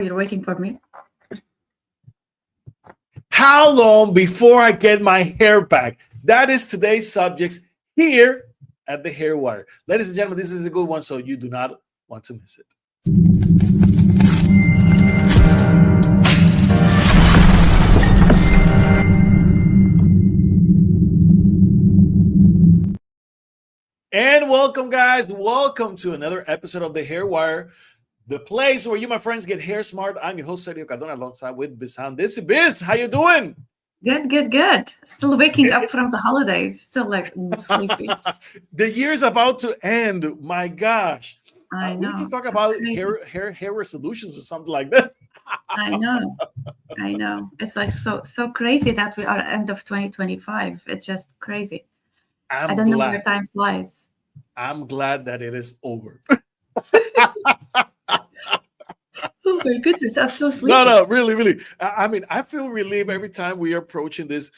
You're waiting for me? How long before I get my hair back? That is today's subjects here at the Hair Wire. Ladies and gentlemen, this is a good one, so you do not want to miss it. And welcome, guys. Welcome to another episode of the Hair Wire, the place where you, my friends, get hair smart. I'm your host, Sergio Cardona, alongside with Bizhan. Biz, how you doing? Good. Still waking up from the holidays. Still like sleepy. The year's about to end. My gosh. I know. We need to talk It's about crazy. hair resolutions or something like that. I know. It's like so crazy that we are at end of 2025. It's just crazy. I I'm don't know where glad. time flies. I'm glad that it is over. Oh my goodness, I'm so sleepy. No, really. I mean, I feel relieved every time we are approaching this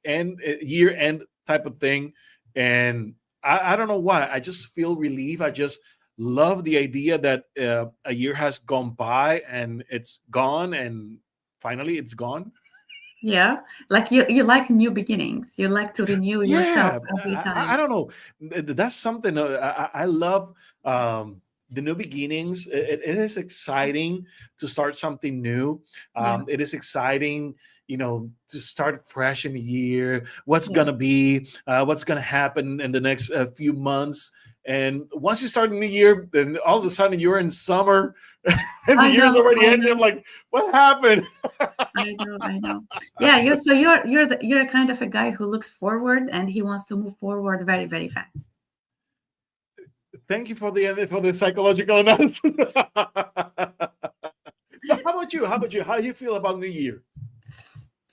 year end type of thing, and I don't know why. I just feel relieved. I just love the idea that a year has gone by and it's gone, and finally it's gone. Yeah. Like you like new beginnings. You like to renew yourself Yeah, every I time. don't know. That's something I love. The new beginnings. It is exciting to start something new. Yeah. It is exciting, to start fresh in the year. What's Yeah. gonna be? What's gonna happen in the next few months? And once you start a new year, then all of a sudden you're in summer, and the I year's know, already I ended. I'm know. like, what happened? I know. Yeah, you're kind of a guy who looks forward and he wants to move forward very, very fast. Thank you for the psychological analysis. Now, how about you? How do you feel about New Year?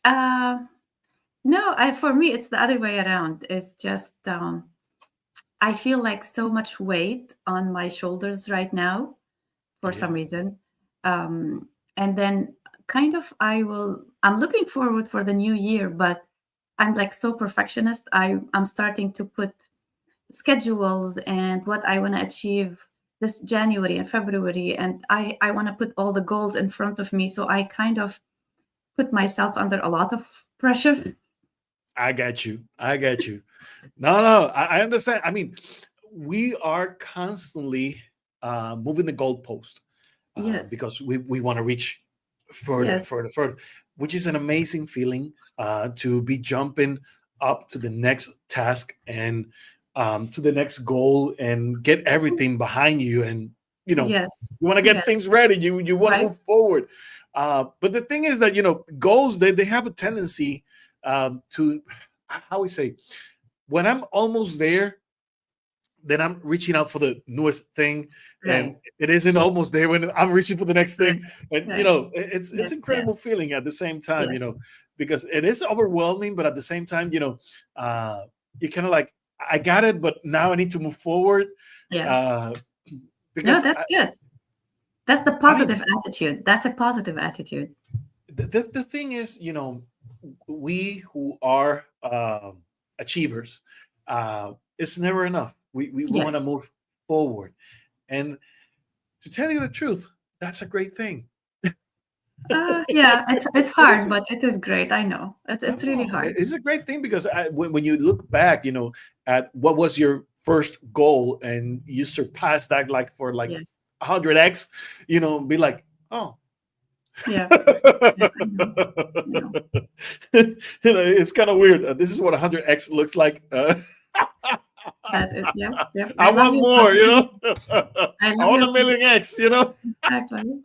Uh no, for me it's the other way around. It's just I feel like so much weight on my shoulders right now for some Yes. reason. And then kind of I'm looking forward for the new year, but I'm like so perfectionist. I'm starting to put schedules and what I want to achieve this January and February, and I want to put all the goals in front of me. So I kind of put myself under a lot of pressure. I got you. I got you. No, I understand. I mean, we are constantly moving the goalpost Yes, because we want to reach yes, further, which is an amazing feeling to be jumping up to the next task and to the next goal and get everything behind you. And yes, you want to get yes, things ready. You want to right? move forward. But the thing is that goals they have a tendency to, how we say, when I'm almost there, then I'm reaching out for the newest thing, and Right, it isn't almost there when I'm reaching for the next right, thing. And right. it's Yes, incredible yes, feeling at the same time, yes. because it is overwhelming, but at the same time, uh, you kind of like, I got it, but now I need to move forward. Yeah. Uh, No, because that's good. That's the I mean, positive attitude. That's a positive attitude. the thing is, we who are achievers, it's never enough. We want to Yes. move forward. And to tell you the truth, that's a great thing. Yeah, it's It is. hard, but it is great. I know. It's really No, hard. it's a great thing because when you look back, at what was your first goal and you surpassed that like for like Yes. 100x, be like, oh. Yeah. Yeah, I know. I know. It's kind of weird. This is what 100x looks like. That is, yeah, yeah. I I love want your more, positivity. I I love want your a million positivity. x. Exactly.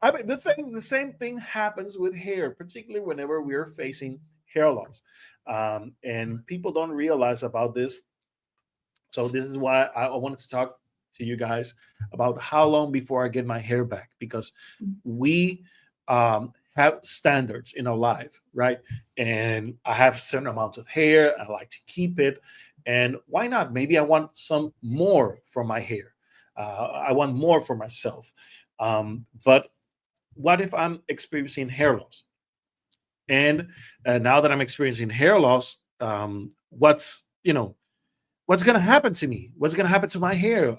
I mean, the same thing happens with hair, particularly whenever we are facing hair loss, and people don't realize about this. So this is why I wanted to talk to you guys about how long before I get my hair back, because we have standards in our life, right? And I have a certain amount of hair. I like to keep it, and why not? Maybe I want some more for my hair. I want more for myself. But what if I'm experiencing hair loss? And now that I'm experiencing hair loss, what's going to happen to me? What's going to happen to my hair?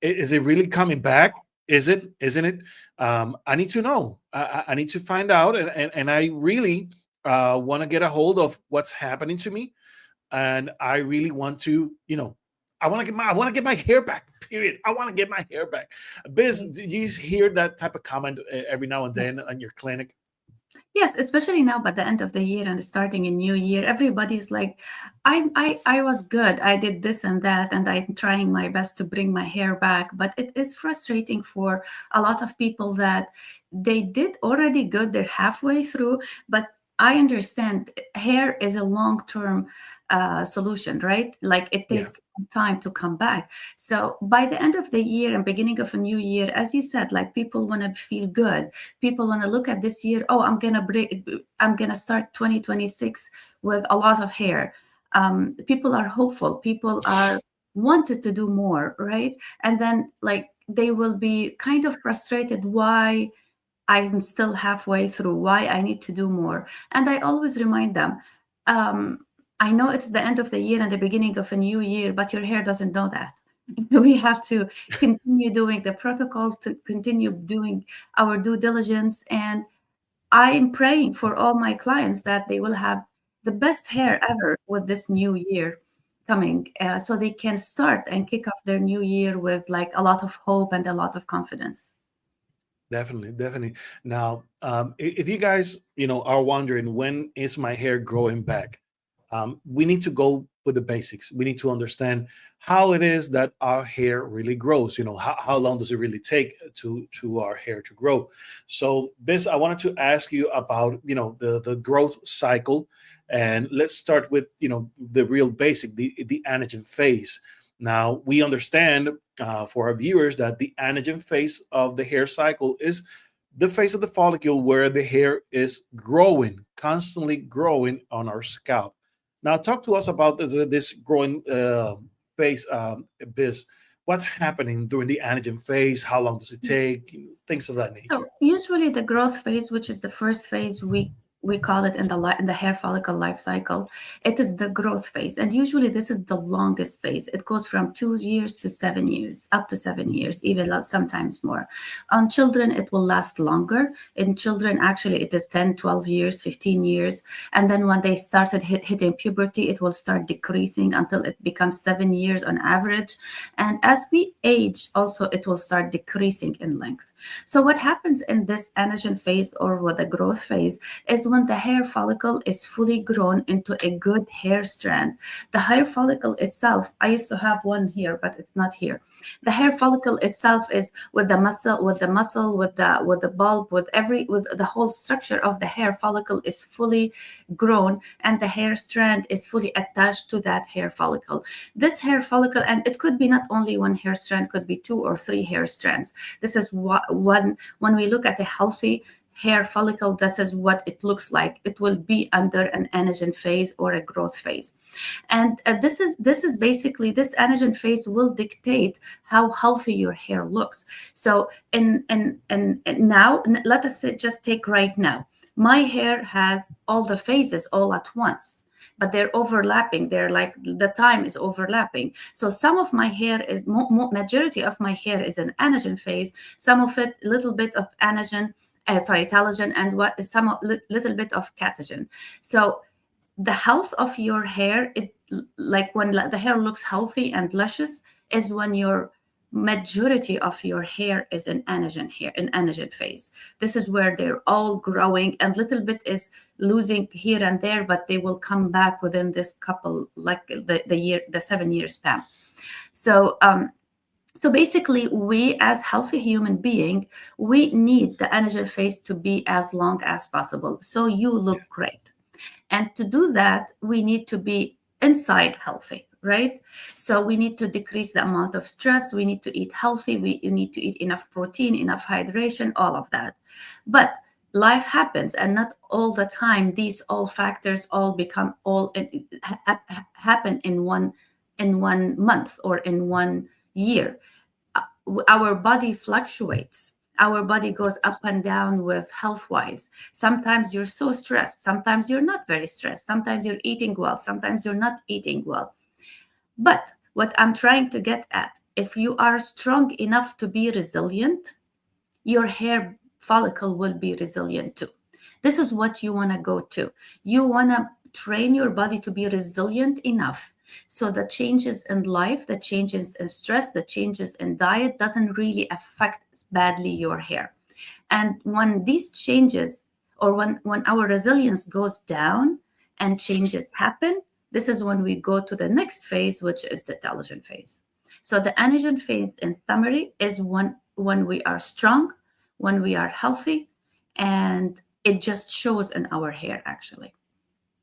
Is it really coming back? Is it? Isn't it? I need to know. I need to find out, and I really want to get a hold of what's happening to me, and I really want to, I want to get my hair back. Period. I want to get my hair back. Biz, Right. do you hear that type of comment every now and then Yes. on your clinic? Yes, especially now by the end of the year and starting a new year, everybody's like, I was good. I did this and that, and I'm trying my best to bring my hair back. But it is frustrating for a lot of people that they did already good. They're halfway through, but I understand hair is a long-term solution, right? Like it Yeah, takes time to come back. So by the end of the year and beginning of a new year, as you said, like people want to feel good. People want to look at this year. Oh, I'm gonna start 2026 with a lot of hair. People are hopeful. People are wanted to do more, right? And then like they will be kind of frustrated why I'm still halfway through, why I need to do more. And I always remind them, um, I know it's the end of the year and the beginning of a new year, but your hair doesn't know that. We have to continue doing the protocol, to continue doing our due diligence. And I'm praying for all my clients that they will have the best hair ever with this new year coming, so they can start and kick off their new year with like a lot of hope and a lot of confidence. definitely, definitely. Now, if you guys, are wondering when is my hair growing back, we need to go with the basics. We need to understand how it is that our hair really grows. How long does it really take to our hair to grow? So, this I wanted to ask you about, the growth cycle, and let's start with the real basic, the anagen phase. Now we understand for our viewers that the anagen phase of the hair cycle is the phase of the follicle where the hair is growing, constantly growing on our scalp. Now, talk to us about this growing phase, Biz. What's happening during the anagen phase? How long does it take? Things of that So nature. usually the growth phase, which is the first phase, we call it in in the hair follicle life cycle. It is the growth phase, and usually this is the longest phase. It goes from 2 years to 7 years, up to 7 years, even sometimes more. On children, it will last longer. In children, actually, it is 10, 12 years, 15 years, and then when they started hitting puberty, it will start decreasing until it becomes 7 years on average. And as we age, also it will start decreasing in length. So what happens in this anagen phase or with the growth phase is when the hair follicle is fully grown into a good hair strand. The hair follicle itself, I used to have one here, but it's not here. The hair follicle itself is with the muscle, with the bulb, with the whole structure of the hair follicle is fully grown, and the hair strand is fully attached to that hair follicle. This hair follicle, and it could be not only one hair strand, could be two or three hair strands. This is what when we look at a healthy hair follicle, this is what it looks like. It will be under an anagen phase or a growth phase. And this is basically, this anagen phase will dictate how healthy your hair looks. So and now let us just take right now. My hair has all the phases all at once, but they're overlapping. They're like the time is overlapping. So some of my hair is majority of my hair is an anagen phase. Some of it, little bit of anagen, telogen, and little bit of catagen. So the health of your hair, it like when the hair looks healthy and luscious, is when your majority of your hair is in anagen phase. This is where they're all growing, and little bit is losing here and there, but they will come back within this couple, like the 7 year span. So so basically, we as healthy human being, we need the anagen phase to be as long as possible, so you look great. And to do that, we need to be inside healthy, right? So we need to decrease the amount of stress. We need to eat healthy. We need to eat enough protein, enough hydration, all of that. But life happens, and not all the time these all factors all become all happen in one month or in one year. Our body fluctuates. Our body goes up and down with health wise. Sometimes you're so stressed, sometimes you're not very stressed, sometimes you're eating well, sometimes you're not eating well. But what I'm trying to get at, if you are strong enough to be resilient, your hair follicle will be resilient too. This is what you want to go to. You want to train your body to be resilient enough so the changes in life, the changes in stress, the changes in diet doesn't really affect badly your hair. And when these changes, or when our resilience goes down and changes happen, this is when we go to the next phase, which is the telogen phase. So the anagen phase, in summary, is when we are strong, when we are healthy, and it just shows in our hair actually.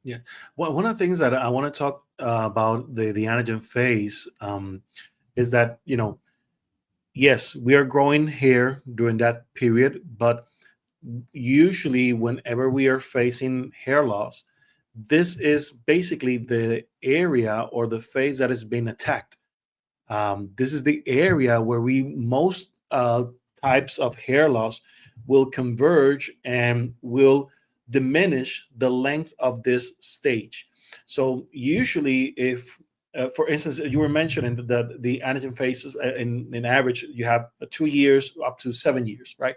Yeah. Well, one of the things that I want to talk about the anagen phase is that, yes, we are growing hair during that period, but usually whenever we are facing hair loss, this is basically the area or the phase that is being attacked. This is the area where we most types of hair loss will converge and will diminish the length of this stage. So usually, if for instance, you were mentioning that the anagen phases in average, you have 2 years up to 7 years, right?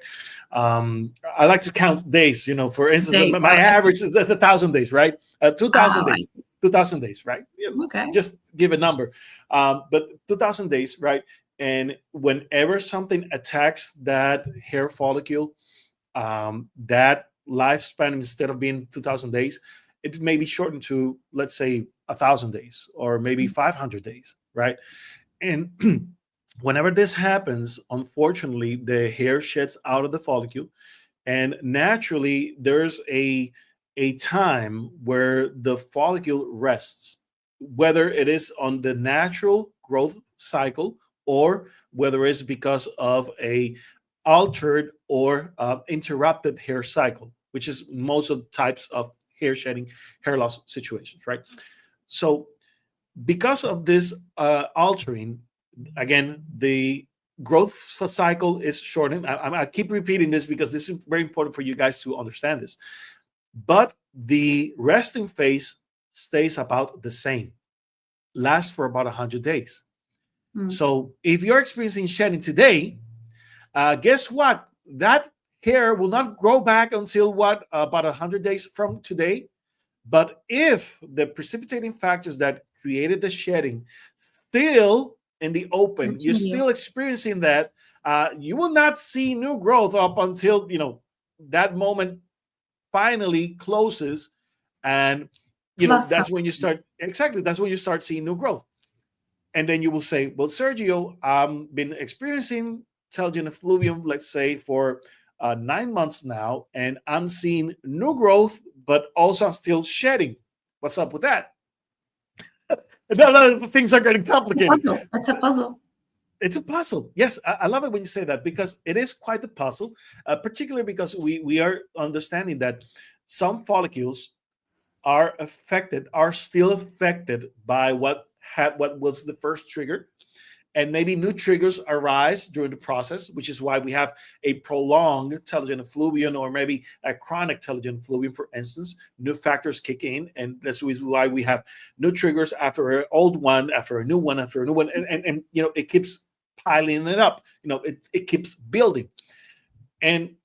I like to count days. For instance, Days. my average is 1,000 days, right? 2,000 I days. 2,000 days, right? Okay. Just give a number. But 2,000 days, right? And whenever something attacks that hair follicle, that lifespan, instead of being 2,000 days, it may be shortened to, let's say, 1,000 days or maybe 500 days, right? And whenever this happens, unfortunately, the hair sheds out of the follicle, and naturally, there's a time where the follicle rests, whether it is on the natural growth cycle or whether it's because of a altered or interrupted hair cycle, which is most of the types of hair shedding, hair loss situations, right? So because of this altering, again, the growth cycle is shortened. I keep repeating this because this is very important for you guys to understand this. But the resting phase stays about the same, lasts for about 100 days. Mm. So if you're experiencing shedding today, guess what? That hair will not grow back until what? About 100 days from today. But if the precipitating factors that created the shedding still in the open, you're Continue. still experiencing that, you will not see new growth up until that moment finally closes, and Plus that's when you supplements. start, exactly, that's when you start seeing new growth. And then you will say, well, Sergio, I've been experiencing Telogen effluvium, let's say, for 9 months now, and I'm seeing new growth, but also I'm still shedding. What's up with that? Things are getting complicated. Puzzle. It's a puzzle. It's a puzzle. Yes, I love it when you say that, because it is quite a puzzle, particularly because we are understanding that some follicles are still affected by what was the first trigger, and maybe new triggers arise during the process, which is why we have a prolonged telogen effluvium, or maybe a chronic telogen effluvium, for instance. New factors kick in, and that's why we have new triggers after an old one, after a new one, after a new one, and it keeps piling it up. It keeps building, and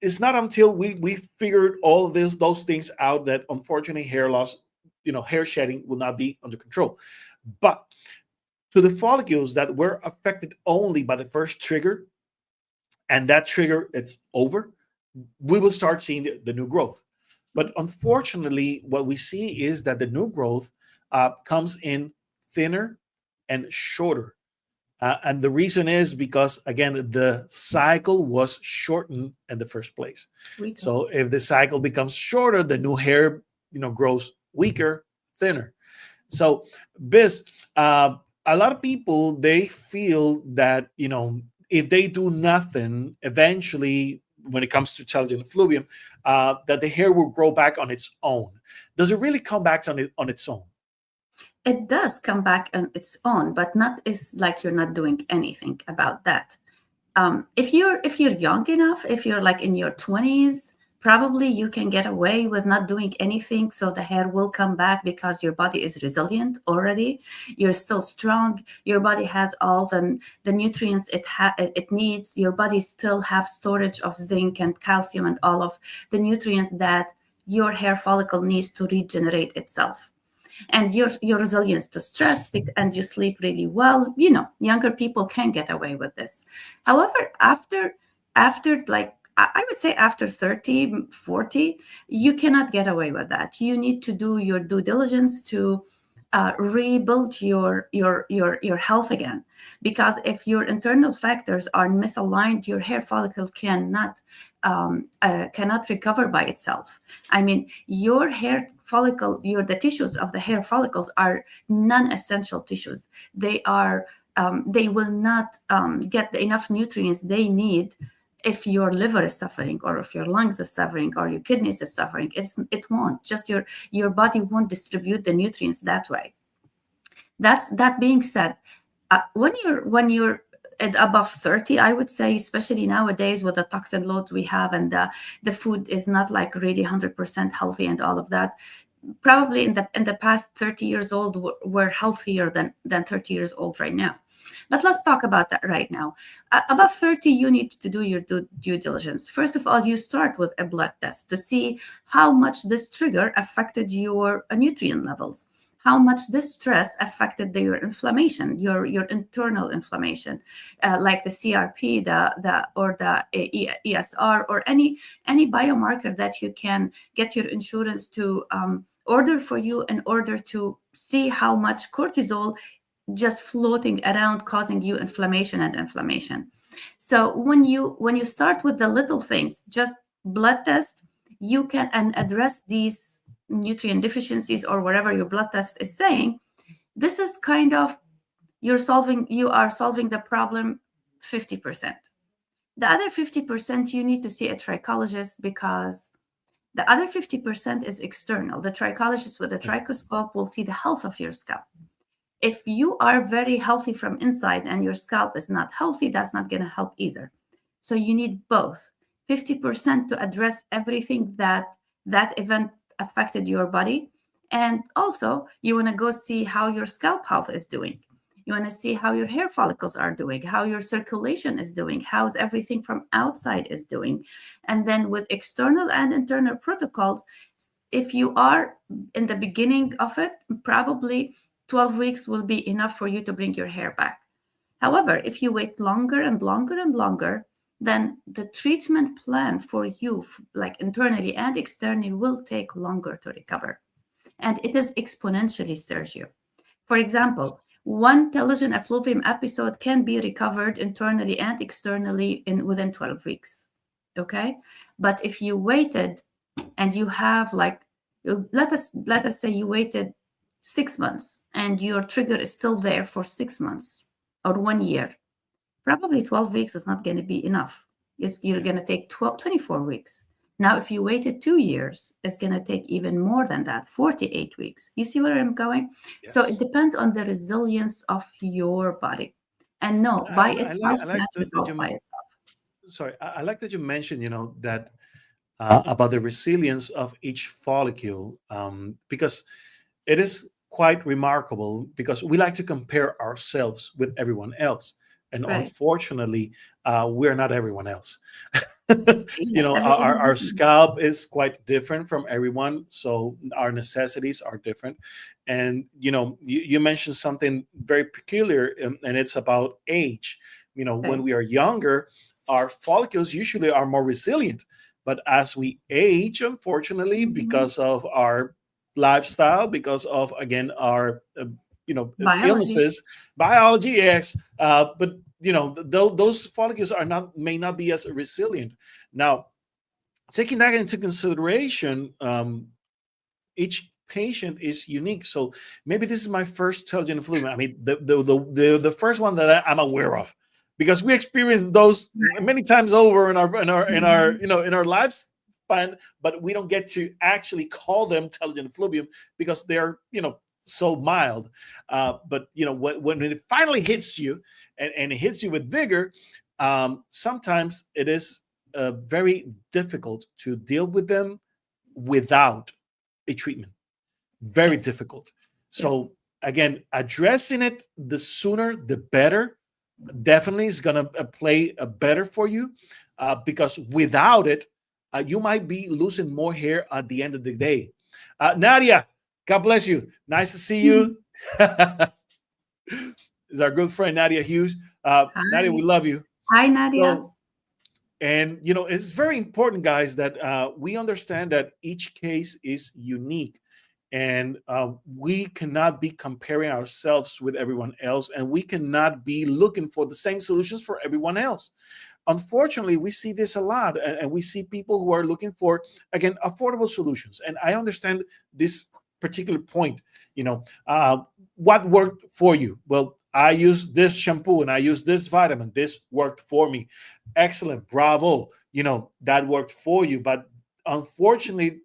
it's not until we figured all of those things out that, unfortunately, hair loss, hair shedding will not be under control. But to the follicles that were affected only by the first trigger, and that trigger, it's over, we will start seeing the new growth. But unfortunately, what we see is that the new growth comes in thinner and shorter. And the reason is because, again, the cycle was shortened in the first place. So if the cycle becomes shorter, the new hair, grows weaker, thinner. So this, a lot of people, they feel that, if they do nothing, eventually, when it comes to telogen effluvium, that the hair will grow back on its own. Does it really come back on its own? It does come back on its own, but not is like you're not doing anything about that. If you're young enough, if you're like in your 20s, Probably you can get away with not doing anything, so the hair will come back because your body is resilient already. You're still strong. Your body has all the nutrients it needs. Your body still have storage of zinc and calcium and all of the nutrients that your hair follicle needs to regenerate itself. And your resilience to stress, and you sleep really well. Younger people can get away with this. However, after like I would say after 30, 40, you cannot get away with that. You need to do your due diligence to rebuild your health again. Because if your internal factors are misaligned, your hair follicle cannot recover by itself. I mean, your hair follicle, the tissues of the hair follicles are non-essential tissues. They will not get enough nutrients they need if your liver is suffering, or if your lungs is suffering, or your kidneys is suffering. It won't. Just your body won't distribute the nutrients that way. That being said, when you're at above 30, I would say, especially nowadays with the toxin load we have, and the food is not like really 100% healthy and all of that. Probably in the past 30 years old, we're healthier than 30 years old right now. But let's talk about that right now. Above 30, you need to do your due diligence. First of all, you start with a blood test to see how much this trigger affected your nutrient levels, how much this stress affected your inflammation, your internal inflammation, like the CRP, or the ESR, or any biomarker that you can get your insurance to order for you, in order to see how much cortisol just floating around causing you inflammation. So when you start with the little things, just blood test, you can and address these nutrient deficiencies, or whatever your blood test is saying. This is kind of, you are solving the problem 50%. The other 50%, you need to see a trichologist, because the other 50% is external. The trichologist with the trichoscope will see the health of your scalp. If you are very healthy from inside and your scalp is not healthy, that's not going to help either. So you need both. 50% to address everything that event affected your body. And also, you want to go see how your scalp health is doing. You want to see how your hair follicles are doing, how your circulation is doing, how's everything from outside is doing. And then with external and internal protocols, if you are in the beginning of it, probably 12 weeks will be enough for you to bring your hair back. However, if you wait longer and longer and longer, then the treatment plan for you, like internally and externally, will take longer to recover. And it is exponentially, Sergio. For example, one Telogen effluvium episode can be recovered internally and externally within 12 weeks. Okay? But if you waited and you have let us say you waited 6 months and your trigger is still there for 6 months or 1 year, probably 12 weeks is not going to be enough. You're going to take 24 weeks. Now, if you waited 2 years, it's going to take even more than that, 48 weeks. You see where I'm going? Yes. So it depends on the resilience of your body. And no, by itself, I like not resolved by itself. sorry, I like that you mentioned, that about the resilience of each follicle, because it is quite remarkable, because we like to compare ourselves with everyone else. And Right. unfortunately, we're not everyone else. Yes, Our, everybody's our different. scalp is quite different from everyone. So our necessities are different. And, you mentioned something very peculiar, and it's about age. When Right. we are younger, our follicles usually are more resilient. But as we age, unfortunately, Mhm. because of our lifestyle, because of, again, our Biology. illnesses, biology, yes, but those follicles may not be as resilient. Now, taking that into consideration, each patient is unique. So maybe this is my first Telogen flu. I mean, the first one that I'm aware of, because we experienced those many times over in our Mhm. in our lifespan, but we don't get to actually call them Telogen fluvium because they're so mild. But when it finally hits you, and it hits you with vigor, sometimes it is very difficult to deal with them without a treatment. Very Yes. difficult. Yeah. So again, addressing it the sooner the better. Definitely is going to play better for you, because without it, you might be losing more hair at the end of the day. Nadia, God bless you. Nice to see you. Is our good friend Nadia Hughes. Nadia, we Hi. love you. Hi, Nadia. So, and it's very important, guys, that we understand that each case is unique, and we cannot be comparing ourselves with everyone else, and we cannot be looking for the same solutions for everyone else. Unfortunately, we see this a lot, and we see people who are looking for, again, affordable solutions. And I understand this particular point. What worked for you? Well, I use this shampoo and I use this vitamin. This worked for me. Excellent, bravo. That worked for you, but unfortunately,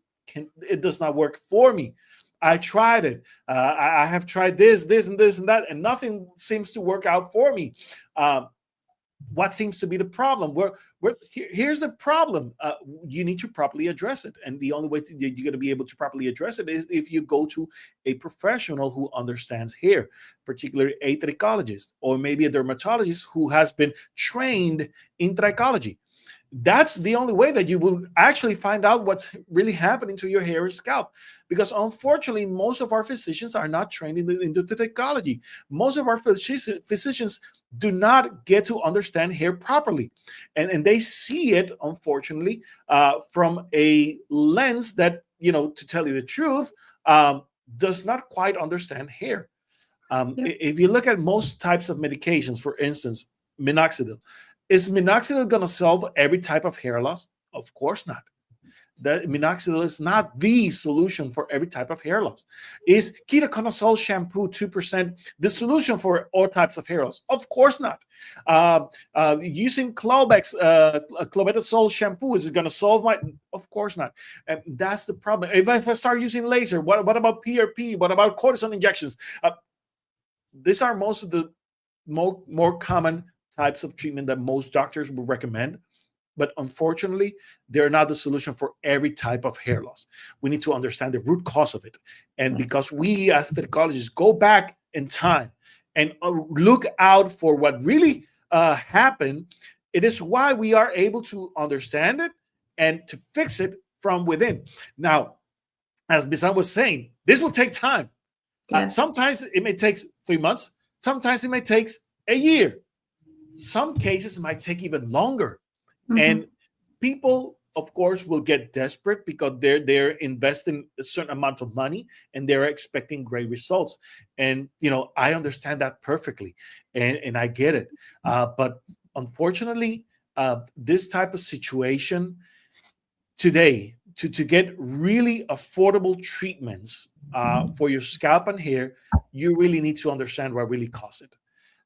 it does not work for me. I tried it. I have tried this, and this, and that, and nothing seems to work out for me. What seems to be the problem? Here's the problem. You need to properly address it, and the only way you're going to be able to properly address it is if you go to a professional who understands hair, particularly a trichologist or maybe a dermatologist who has been trained in trichology. That's the only way that you will actually find out what's really happening to your hair and scalp. Because unfortunately, most of our physicians are not trained into technology. Most of our physicians do not get to understand hair properly. And they see it, unfortunately, from a lens that, to tell you the truth, does not quite understand hair. Yep. If you look at most types of medications, for instance, minoxidil, is minoxidil going to solve every type of hair loss? Of course not. That minoxidil is not the solution for every type of hair loss. Is ketoconazole shampoo 2% the solution for all types of hair loss? Of course not. Using clobetasol shampoo, is it going to solve my? Of course not. And that's the problem. If I start using laser, what about PRP? What about cortisone injections? These are most of the more common types of treatment that most doctors will recommend. But unfortunately, they're not the solution for every type of hair loss. We need to understand the root cause of it. And Yes. because we as psychologists go back in time and look out for what really happened, it is why we are able to understand it and to fix it from within. Now, as Bisan was saying, this will take time. Yes. Sometimes it may take 3 months. Sometimes it may take a year. Some cases might take even longer. Mm-hmm. And people, of course, will get desperate because they're investing a certain amount of money and they're expecting great results. And I understand that perfectly, and I get it. But unfortunately, this type of situation today, to get really affordable treatments for your scalp and hair, you really need to understand what really caused it.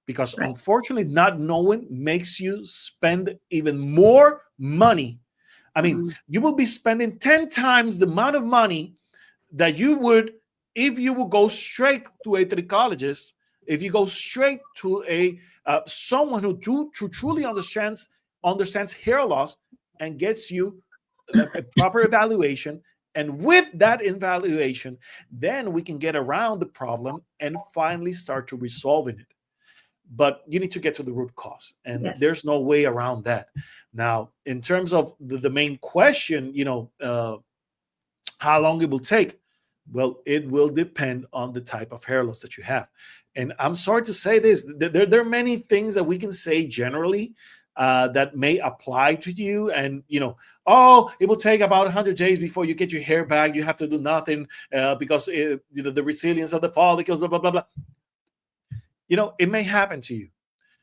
Because Right. unfortunately, not knowing makes you spend even more money. I mean, Mm-hmm. you will be spending 10 times the amount of money that you would if you would go straight to a trichologist, if you go straight to a someone who truly understands hair loss and gets you a proper evaluation. And with that evaluation, then we can get around the problem and finally start to resolving it. But you need to get to the root cause, and Yes. there's no way around that. Now, in terms of the main question, how long it will take, well, it will depend on the type of hair loss that you have. And I'm sorry to say this, there are many things that we can say generally that may apply to you. And oh, it will take about 100 days before you get your hair back. You have to do nothing because the resilience of the follicles, blah blah blah blah. It may happen to you.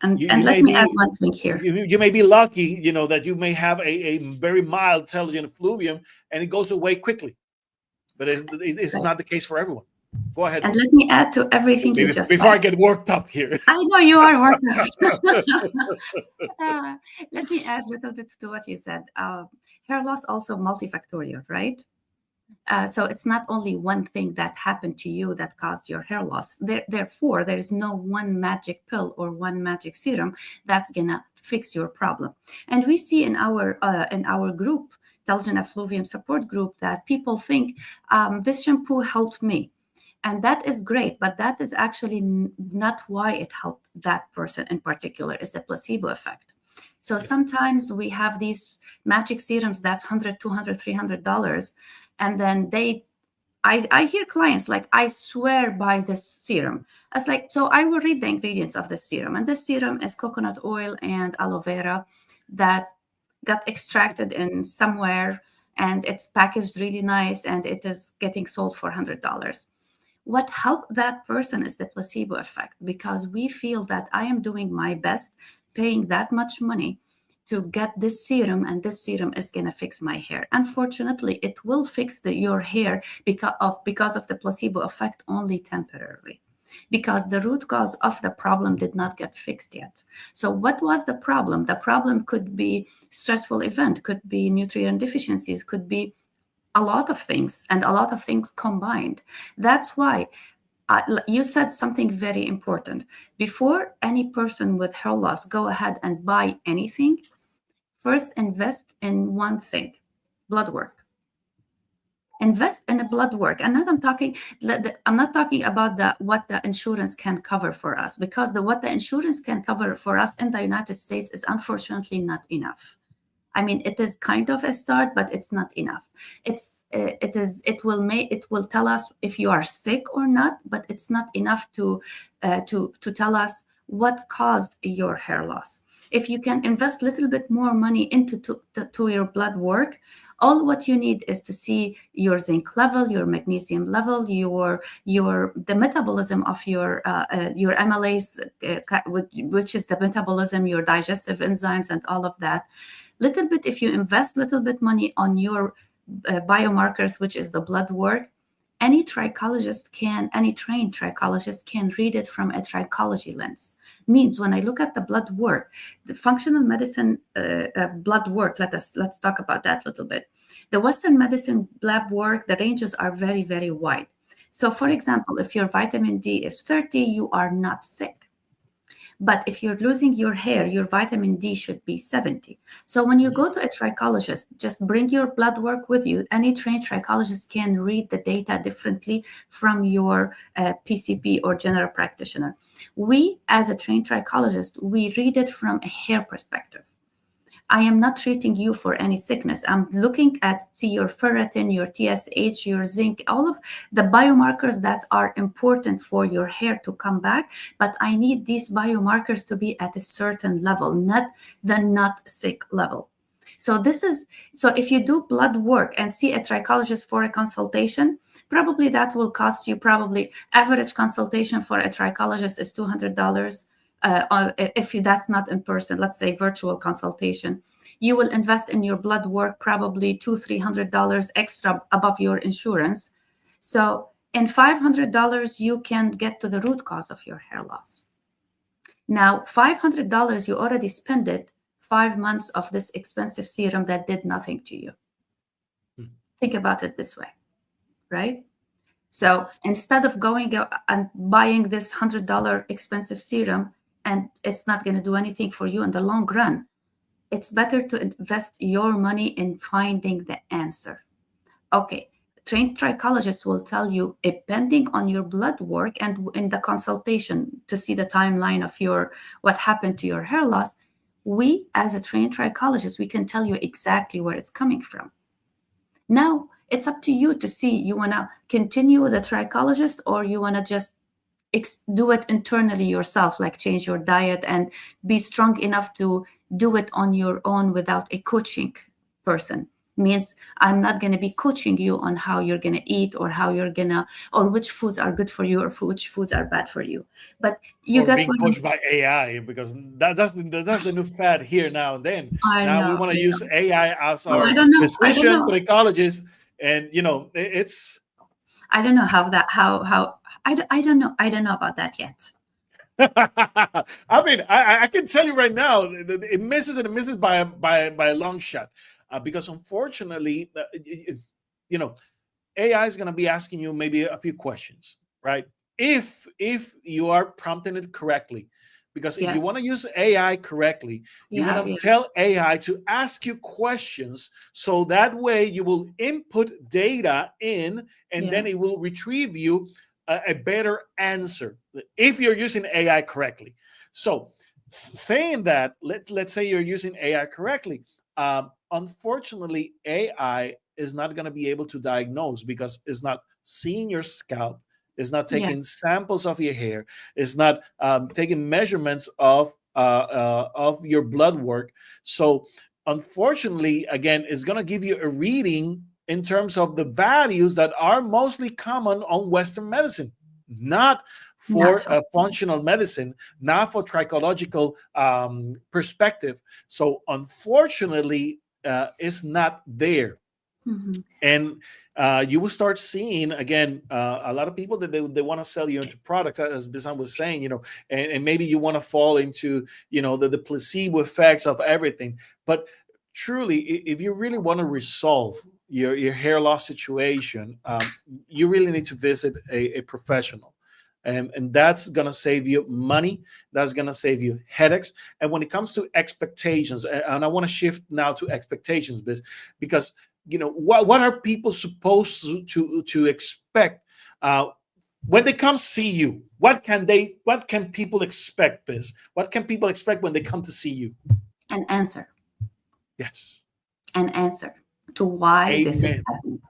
And You let may me add be one thing here. you may be lucky, that you may have a very mild telogen effluvium and it goes away quickly. But it's Right. not the case for everyone. Go ahead, And Bill. let me add to everything you just Before said. I get worked up here. I know you are working. uh, Let me add a little bit to what you said. Hair loss also multifactorial, right? So it's not only one thing that happened to you that caused your hair loss. Therefore, there is no one magic pill or one magic serum that's gonna fix your problem. And we see in our group, Telogen Effluvium support group, that people think this shampoo helped me. And that is great, but that is actually not why it helped that person in particular. It's the placebo effect. So sometimes we have these magic serums that's $100, $200, $300, and then I hear clients like, I swear by this serum. I was like, so I will read the ingredients of this serum, and this serum is coconut oil and aloe vera that got extracted in somewhere, and it's packaged really nice, and it is getting sold for $100. What helped that person is the placebo effect, because we feel that I am doing my best paying that much money to get this serum, and this serum is going to fix my hair. Unfortunately, it will fix your hair because of the placebo effect only temporarily, because the root cause of the problem did not get fixed yet. So what was the problem? The problem could be stressful event, could be nutrient deficiencies, could be a lot of things, and a lot of things combined. That's why you said something very important. Before any person with hair loss go ahead and buy anything, first invest in one thing: blood work. Invest in a blood work. And I'm not talking about what the insurance can cover for us, because what the insurance can cover for us in the United States is unfortunately not enough. I mean, it is kind of a start, but it's not enough. It will tell us if you are sick or not, but it's not enough to tell us what caused your hair loss. If you can invest a little bit more money into your blood work, all what you need is to see your zinc level, your magnesium level, the metabolism of your amylase, which is the metabolism, your digestive enzymes, and all of that. Little bit, if you invest little bit money on your biomarkers, which is the blood work, any trained trichologist can read it from a trichology lens. Means when I look at the blood work, the functional medicine blood work, let's talk about that a little bit. The Western medicine lab work, the ranges are very, very wide. So for example, if your vitamin D is 30, you are not sick. But if you're losing your hair, your vitamin D should be 70. So when you go to a trichologist, just bring your blood work with you. Any trained trichologist can read the data differently from your PCP or general practitioner. We, as a trained trichologist, we read it from a hair perspective. I am not treating you for any sickness. I'm looking at your ferritin, your TSH, your zinc, all of the biomarkers that are important for your hair to come back. But I need these biomarkers to be at a certain level, not the not sick level. So if you do blood work and see a trichologist for a consultation, probably that will cost you, probably average consultation for a trichologist is $200. If that's not in person, let's say virtual consultation, you will invest in your blood work probably $200-$300 extra above your insurance. So in $500, you can get to the root cause of your hair loss. Now, $500, you already spent it 5 months of this expensive serum that did nothing to you. Think about it this way, right? So instead of going and buying this $100 expensive serum, and it's not going to do anything for you in the long run, it's better to invest your money in finding the answer. Okay, trained trichologists will tell you, depending on your blood work and in the consultation to see the timeline of what happened to your hair loss, we, as a trained trichologist, we can tell you exactly where it's coming from. Now, it's up to you to see, you want to continue with a trichologist, or you want to just do it internally yourself, like change your diet and be strong enough to do it on your own without a coaching person. Means I'm not going to be coaching you on how you're going to eat, or or which foods are good for you, or which foods are bad for you. But you got being coached by AI, because that's the new fad here now and then. Now we want to use AI as our physician, trichologist, and it's. I don't know how I don't know about that yet. I mean, I can tell you right now, it misses, and it misses by a long shot, because unfortunately, AI is going to be asking you maybe a few questions, right? If you are prompting it correctly, Because if you Yes. want to use AI correctly, you want to Yeah. tell AI to ask you questions, so that way you will input data in, and Yeah. then it will retrieve you a better answer if you're using AI correctly. So, saying that, let's say you're using AI correctly. Unfortunately, AI is not going to be able to diagnose, because it's not seeing your scalp, it's not taking Yes. samples of your hair, it's not taking measurements of your blood work. So, unfortunately, again, it's going to give you a reading in terms of the values that are mostly common on Western medicine, not Not for for. functional medicine, not for trichological perspective. So, unfortunately, it's not there. Mhm. And you will start seeing, again, a lot of people that they want to sell you into products, as Bisan was saying, and maybe you want to fall into, the placebo effects of everything. But truly, if you really want to resolve your hair loss situation, you really need to visit a professional. And that's going to save you money. That's going to save you headaches. And when it comes to expectations, and I want to shift now to expectations, because what are people supposed to expect when they come see you? What can people expect, what can people expect when they come to see you? An answer. Yes. An answer to why this is Amen. happening.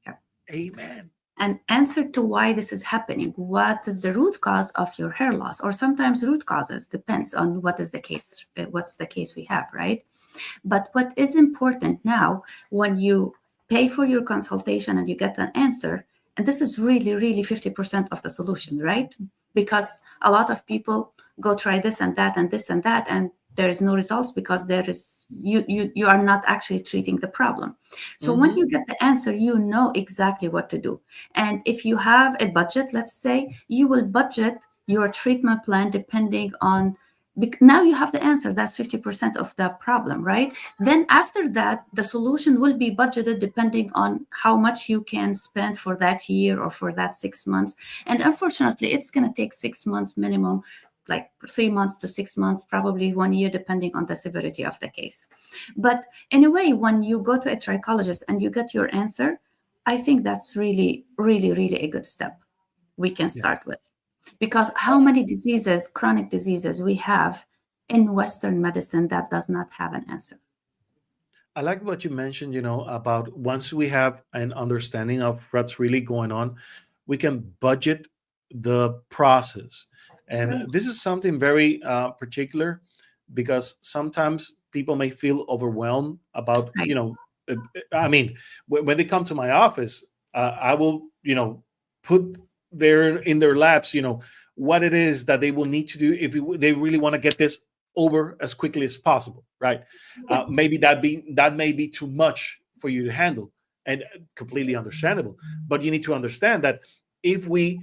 Yeah. Amen. An answer to why this is happening. What is the root cause of your hair loss? Or sometimes root causes, depends on what is the case, what's the case we have, right? But what is important now, when you pay for your consultation and you get an answer, and this is really, really 50% of the solution, right? Because a lot of people go try this and that and this and that, and there is no results, because there is you are not actually treating the problem. So when Hmm. you get the answer, you know exactly what to do. And if you have a budget, let's say, you will budget your treatment plan depending on, now you have the answer. That's 50% of the problem, right? Then after that, the solution will be budgeted depending on how much you can spend for that year or for that 6 months. And unfortunately, it's going to take 6 months minimum, like 3 months to 6 months, probably 1 year, depending on the severity of the case. But anyway, when you go to a trichologist and you get your answer, I think that's really, really, really a good step we can Yes. start with. Because how many diseases, chronic diseases, we have in Western medicine that does not have an answer? I like what you mentioned, about once we have an understanding of what's really going on, we can budget the process. And Right. this is something very particular, because sometimes people may feel overwhelmed about, Right. I mean, when they come to my office, I will, put in their laps, what it is that they will need to do if they really want to get this over as quickly as possible, right? Yeah. Maybe that may be too much for you to handle, and completely understandable. But you need to understand that if we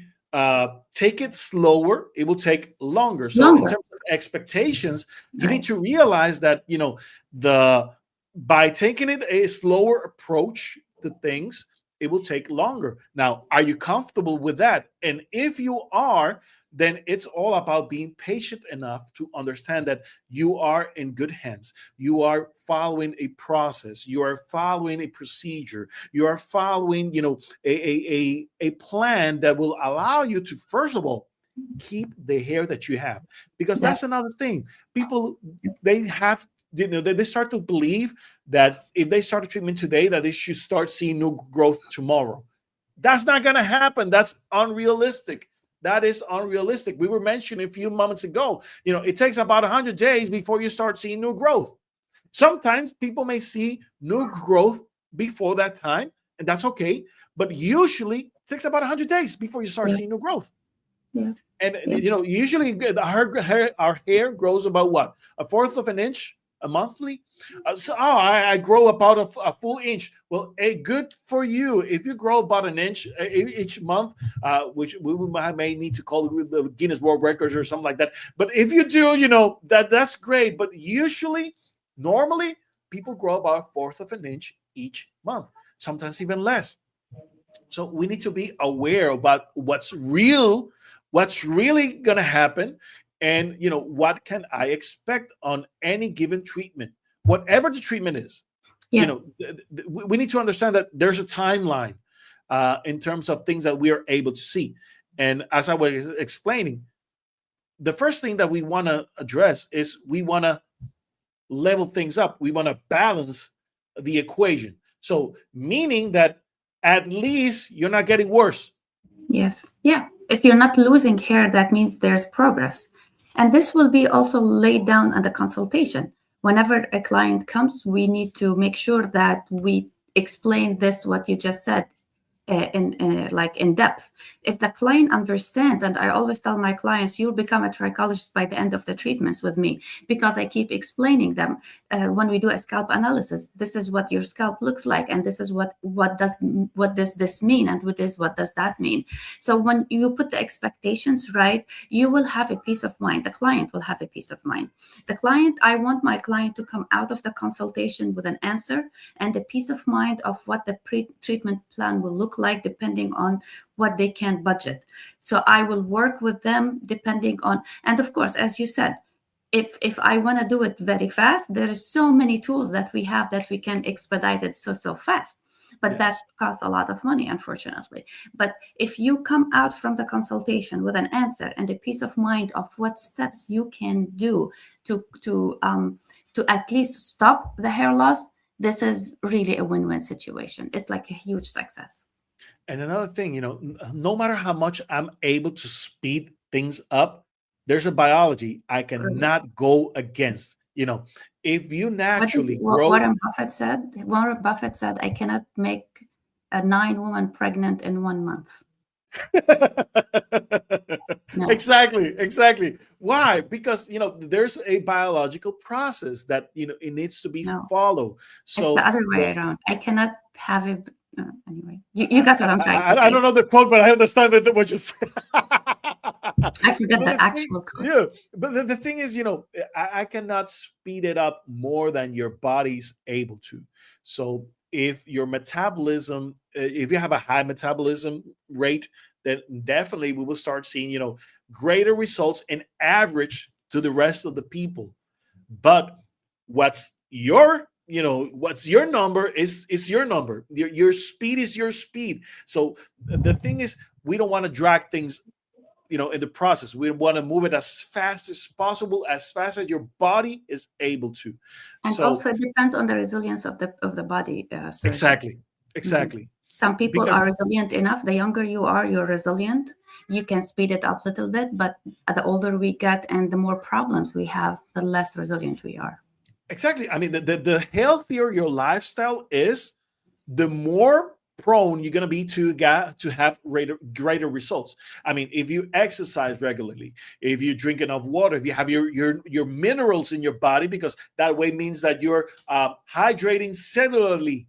take it slower, it will take longer. So, in Longer. terms of expectations, you need Right. to realize that the by taking it a slower approach to things, it will take longer. Now, are you comfortable with that? And if you are, then it's all about being patient enough to understand that you are in good hands. You are following a process. You are following a procedure. You are following, a plan that will allow you to, first of all, keep the hair that you have. Because That. that's another thing. People, they have, they start to believe that if they start a treatment today, that they should start seeing new growth tomorrow. That's not going to happen. That's unrealistic. That is unrealistic. We were mentioning a few moments ago, it takes about 100 days before you start seeing new growth. Sometimes people may see new growth before that time, and that's okay. But usually it takes about 100 days before you start Yeah. seeing new growth. Yeah. And Yeah. usually our hair grows about what, a fourth of an inch a monthly. I grow about a full inch. Well, good for you if you grow about an inch each month, which we may need to call the Guinness World Records or something like that. But if you do, that's great. But usually, normally, people grow about a fourth of an inch each month, sometimes even less. So we need to be aware about what's really going to happen. and what can I expect on any given treatment, whatever the treatment is. Yeah. We need to understand that there's a timeline in terms of things that we are able to see. And as I was explaining, the first thing that we want to address is we want to level things up. We want to balance the equation. So, meaning that at least you're not getting worse. Yes. Yeah. If you're not losing hair, that means there's progress. And this will be also laid down on the consultation. Whenever a client comes, we need to make sure that we explain this, what you just said, in depth. If the client understands, and I always tell my clients, you'll become a trichologist by the end of the treatments with me, because I keep explaining them when we do a scalp analysis. This is what your scalp looks like, and this is what does this mean, and what does that mean. So when you put the expectations right, you will have a peace of mind. The client will have a peace of mind. I want my client to come out of the consultation with an answer and a peace of mind of what the treatment plan will look like, depending on what they can budget. So I will work with them depending on, and of course, as you said, if I want to do it very fast, there is so many tools that we have that we can expedite it so fast. But Yes. that costs a lot of money, unfortunately. But if you come out from the consultation with an answer and a peace of mind of what steps you can do to at least stop the hair loss, this is really a win-win situation. It's like a huge success. And another thing, no matter how much I'm able to speed things up, there's a biology I cannot go against. If you naturally grow. Warren Buffett said, I cannot make a 9-woman pregnant in 1 month. No. Exactly. Why? Because there's a biological process that it needs to be followed. So it's the other way around. I cannot have it. Anyway, you got what I'm trying to say. I don't know the quote, but I understand that what you said. I forget the actual quote. Yeah, but the thing is, I cannot speed it up more than your body's able to. So if your metabolism, if you have a high metabolism rate, then definitely we will start seeing, greater results in average to the rest of the people. But what's your number is your number. Your speed is your speed. So the thing is, we don't want to drag things in the process. We want to move it as fast as possible, as fast as your body is able to. And also it depends on the resilience of the body. Exactly. Mm-hmm. Some people are resilient enough. The younger you are, you're resilient. You can speed it up a little bit, but the older we get and the more problems we have, the less resilient we are. Exactly. I mean, the healthier your lifestyle is, the more prone you're going to be to have greater results. I mean, if you exercise regularly, if you drink enough water, if you have your minerals in your body, because that way means that you're hydrating cellularly.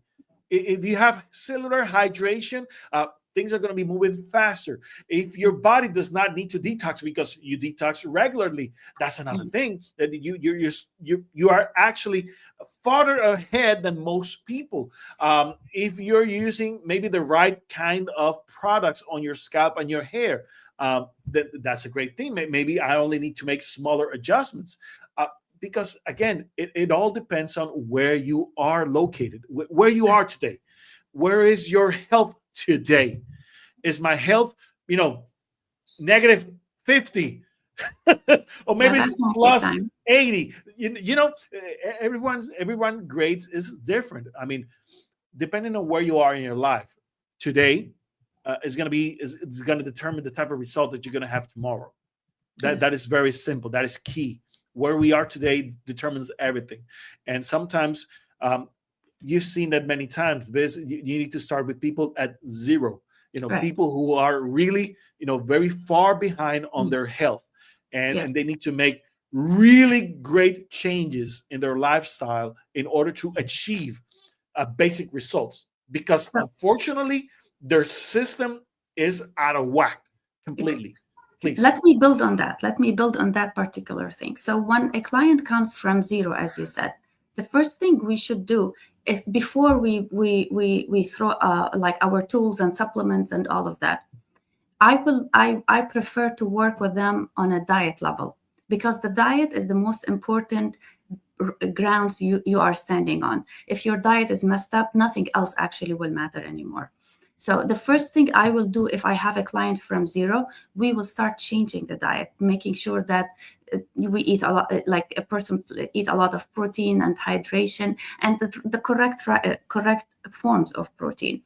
If you have cellular hydration, things are going to be moving faster. If your body does not need to detox because you detox regularly, that's another thing, that you are actually farther ahead than most people. If you're using maybe the right kind of products on your scalp and your hair, that's a great thing. Maybe I only need to make smaller adjustments. Because again, it all depends on where you are located, where you are today. Where is your health today? Is my health, negative 50? Or maybe it's plus 80. Everyone grades is different. I mean, depending on where you are in your life today, is going to determine the type of result that you're going to have tomorrow. That is very simple. That is key. Where we are today determines everything. And sometimes you've seen that many times, because you need to start with people at zero, people who are really, very far behind on their health, and they need to make really great changes in their lifestyle in order to achieve basic results, because unfortunately their system is out of whack completely. Please. Let me build on that particular thing. So when a client comes from zero, as you said, the first thing we should do, if before we throw like our tools and supplements and all of that, I prefer to work with them on a diet level. because the diet is the most important grounds you are standing on. If your diet is messed up, nothing else actually will matter anymore. So the first thing I will do if I have a client from zero, we will start changing the diet, making sure that we eat a lot, like a person eat a lot of protein and hydration and the correct forms of protein.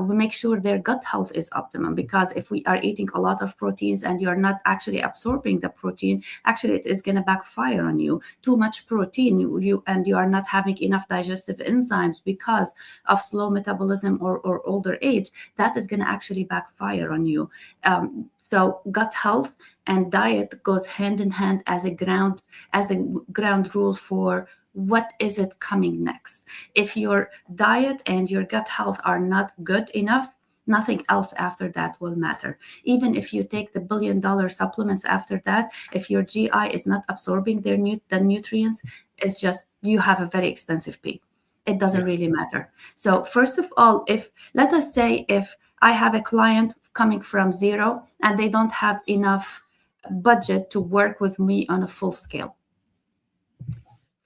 We make sure their gut health is optimum, because if we are eating a lot of proteins and you're not actually absorbing the protein, actually it is going to backfire on you. Too much protein, you are not having enough digestive enzymes because of slow metabolism or older age, that is going to actually backfire on you. So gut health and diet goes hand in hand as a ground rule for what is it coming next. If your diet and your gut health are not good enough, nothing else after that will matter. Even if you take the $1 billion supplements after that, if your GI is not absorbing the nutrients, it's just you have a very expensive pee. It doesn't really matter. So first of all, let us say if I have a client coming from zero and they don't have enough budget to work with me on a full scale.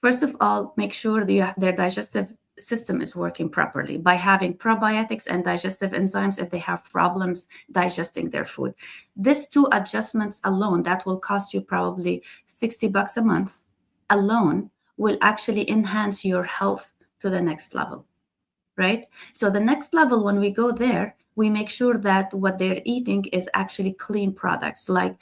First of all, make sure their digestive system is working properly by having probiotics and digestive enzymes if they have problems digesting their food. These two adjustments alone, that will cost you probably $60 a month alone, will actually enhance your health to the next level, right? So the next level, when we go there, we make sure that what they're eating is actually clean products. Like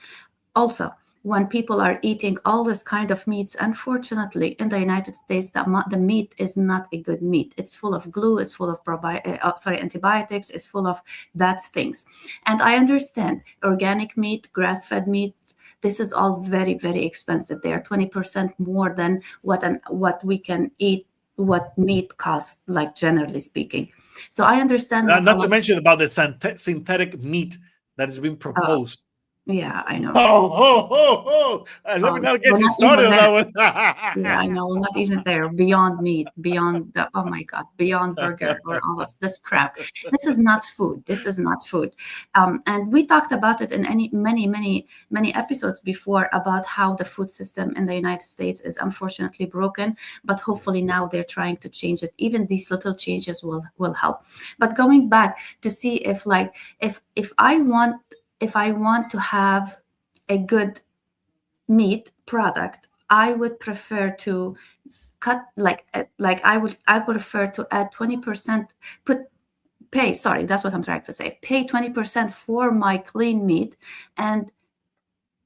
also, when people are eating all this kind of meats, unfortunately, in the United States, the meat is not a good meat. It's full of glue, it's full of antibiotics, it's full of bad things. And I understand organic meat, grass-fed meat, this is all very, very expensive. They are 20% more than what we can eat, what meat costs, like generally speaking. So I understand that. Not to mention about the synthetic meat that is being proposed. Yeah, I know. Let me not get We're you not started even on there. that one. Yeah, I know. We're not even there. Beyond meat, beyond the, oh my God, beyond burger or all of this crap. This is not food. This is not food. And we talked about it in many episodes before about how the food system in the United States is unfortunately broken. But hopefully now they're trying to change it. Even these little changes will help. But going back to see if I want to have a good meat product, I would prefer to cut I prefer to add 20%, that's what I'm trying to say. Pay 20% for my clean meat, and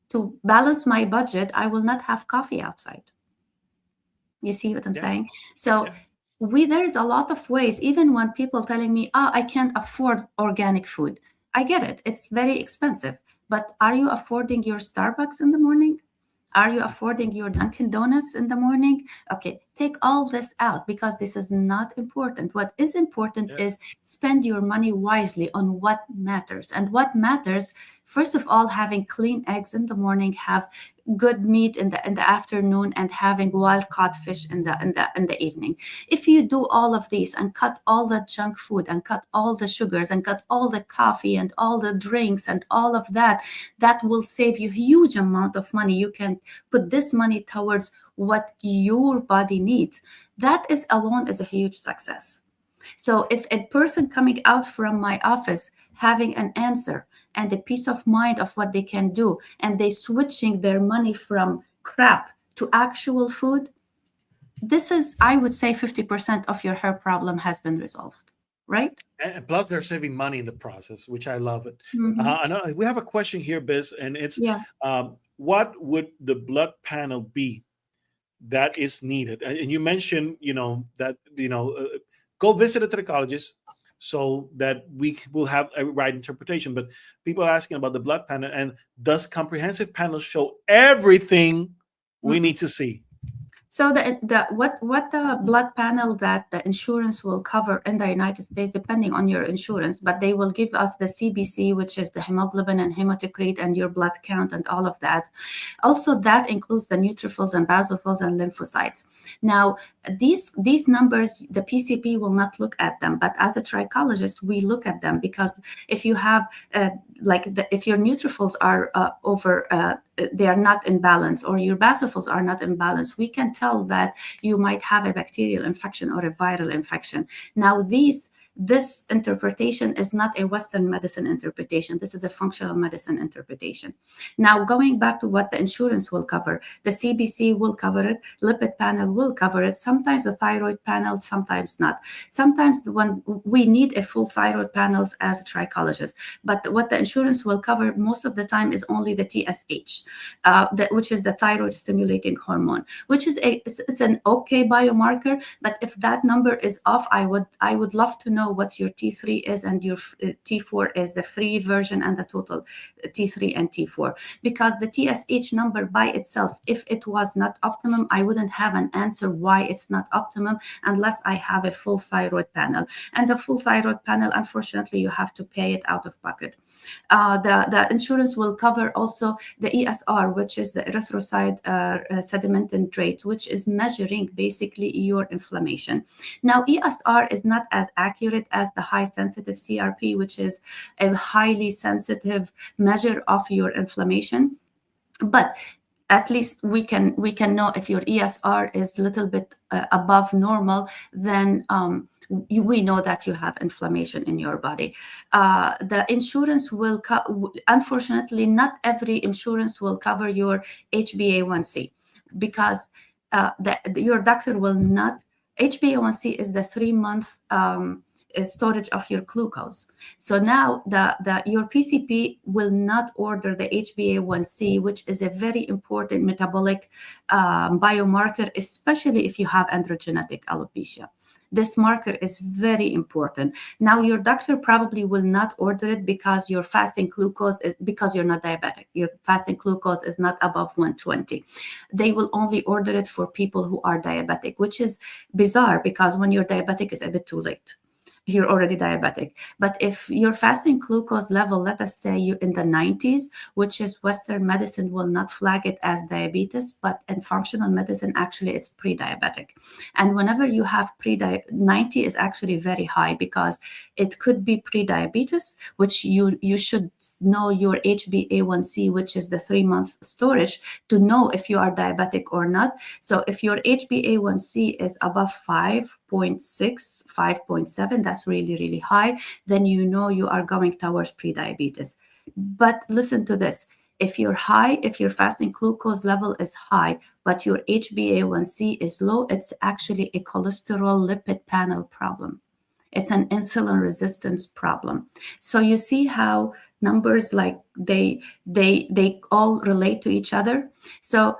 to balance my budget, I will not have coffee outside. You see what I'm saying? So there's a lot of ways, even when people telling me, I can't afford organic food. I get it. It's very expensive. But are you affording your Starbucks in the morning? Are you affording your Dunkin' Donuts in the morning? Okay, take all this out because this is not important. What is important is spend your money wisely on what matters. And what matters, first of all, having clean eggs in the morning, have good meat in the afternoon, and having wild caught fish in the evening. If you do all of these and cut all the junk food and cut all the sugars and cut all the coffee and all the drinks and all of that, that will save you a huge amount of money. You can put this money towards what your body needs. That is alone is a huge success. So if a person coming out from my office having an answer and a peace of mind of what they can do, and they switching their money from crap to actual food, this is, I would say, 50% of your hair problem has been resolved, right? And plus, they're saving money in the process, which I love it. Mm-hmm. I know we have a question here, Biz, and it's what would the blood panel be that is needed? And you mentioned, that go visit a tricologist so that we will have a right interpretation. But people are asking about the blood panel, and does comprehensive panel show everything we need to see? So what the blood panel that the insurance will cover in the United States, depending on your insurance, but they will give us the CBC, which is the hemoglobin and hematocrit and your blood count and all of that. Also, that includes the neutrophils and basophils and lymphocytes. Now, these numbers, the PCP will not look at them, but as a trichologist, we look at them, because if you have if your neutrophils are they are not in balance, or your basophils are not in balance, we can tell that you might have a bacterial infection or a viral infection. Now, this interpretation is not a Western medicine interpretation. This is a functional medicine interpretation. Now, going back to what the insurance will cover, the CBC will cover it, lipid panel will cover it, sometimes the thyroid panel, sometimes not. Sometimes when we need a full thyroid panels as a trichologist, but what the insurance will cover most of the time is only the TSH, which is the thyroid stimulating hormone, which is it's an okay biomarker. But if that number is off, I would love to know what your T3 is and your T4 is, the free version and the total T3 and T4, because the TSH number by itself, if it was not optimum, I wouldn't have an answer why it's not optimum unless I have a full thyroid panel. And the full thyroid panel, unfortunately, you have to pay it out of pocket. The insurance will cover also the ESR, which is the erythrocyte sedimentant rate, which is measuring basically your inflammation. Now, ESR is not as accurate as the high sensitive CRP, which is a highly sensitive measure of your inflammation. But at least we can know if your ESR is a little bit above normal, then we know that you have inflammation in your body. The insurance will unfortunately, not every insurance will cover your HbA1c, because your doctor will not. HbA1c is the 3-month storage of your glucose. So now your PCP will not order the HbA1c, which is a very important metabolic biomarker, especially if you have androgenetic alopecia. This marker is very important. Now, your doctor probably will not order it because your fasting glucose is, because you're not diabetic, your fasting glucose is not above 120. They will only order it for people who are diabetic, which is bizarre, because when you're diabetic, it's a bit too late. You're already diabetic. But if your fasting glucose level, let us say you're in the 90s, which is Western medicine will not flag it as diabetes, but in functional medicine, actually it's pre-diabetic. And whenever you have 90 is actually very high, because it could be pre-diabetes, which you should know your HbA1c, which is the 3-month storage, to know if you are diabetic or not. So if your HbA1c is above 5.6, 5.7, that's really, really high, then you know you are going towards pre-diabetes. But listen to this. If you're high, if your fasting glucose level is high, but your HbA1c is low, it's actually a cholesterol lipid panel problem. It's an insulin resistance problem. So you see how numbers, like they all relate to each other. So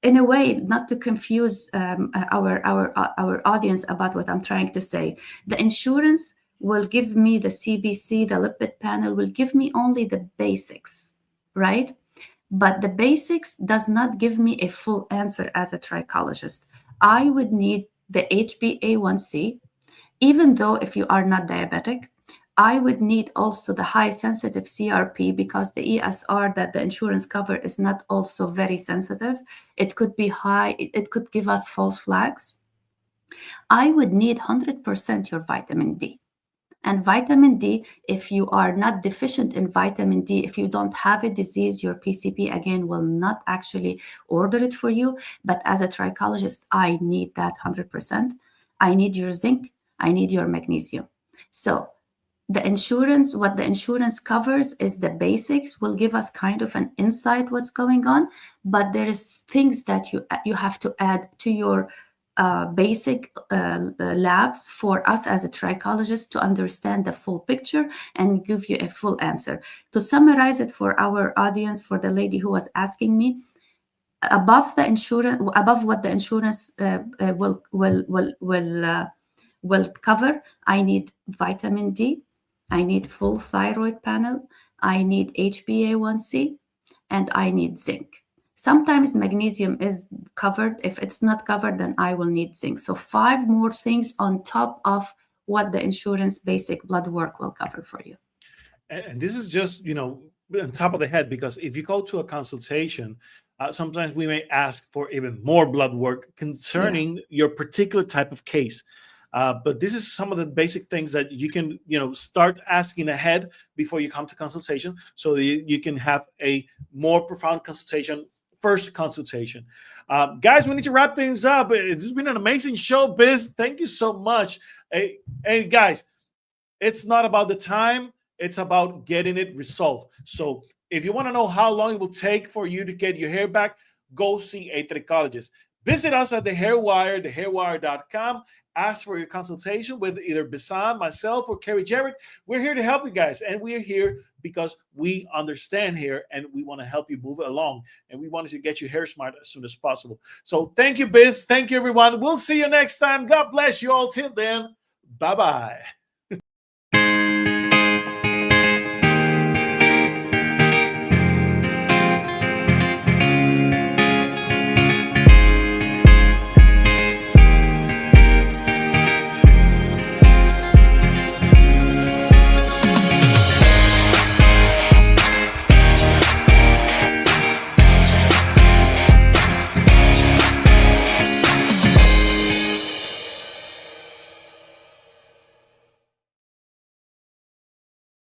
in a way, not to confuse our audience about what I'm trying to say, the insurance will give me the CBC, the lipid panel will give me only the basics, right? But the basics does not give me a full answer as a trichologist. I would need the HbA1c, even though if you are not diabetic. I would need also the high sensitive CRP, because the ESR that the insurance cover is not also very sensitive. It could be high, it could give us false flags. I would need 100% your vitamin D. And vitamin D, if you are not deficient in vitamin D, if you don't have a disease, your PCP again will not actually order it for you. But as a trichologist, I need that 100%. I need your zinc, I need your magnesium. So the insurance, what the insurance covers is the basics, will give us kind of an insight what's going on, but there is things that you have to add to your basic labs for us as a trichologist to understand the full picture and give you a full answer. To summarize it for our audience, for the lady who was asking me, above what the insurance will cover, I need vitamin D, I need full thyroid panel, I need HbA1c, and I need zinc. Sometimes magnesium is covered. If it's not covered, then I will need zinc. So 5 more things on top of what the insurance basic blood work will cover for you. And this is just, on top of the head, because if you go to a consultation, sometimes we may ask for even more blood work concerning your particular type of case. But this is some of the basic things that you can, start asking ahead before you come to consultation, so that you can have a more profound consultation, first consultation. Guys, we need to wrap things up. It's been an amazing show, Biz. Thank you so much. Hey guys, it's not about the time, it's about getting it resolved. So if you want to know how long it will take for you to get your hair back, go see a trichologist. Visit us at The Hairwire, thehairwire.com. Ask for your consultation with either Bisan, myself, or Kerry Jarrett. We're here to help you guys, and we're here because we understand hair and we want to help you move it along, and we wanted to get you hair smart as soon as possible. So thank you, Biz. Thank you, everyone. We'll see you next time. God bless you all. Till then, bye-bye.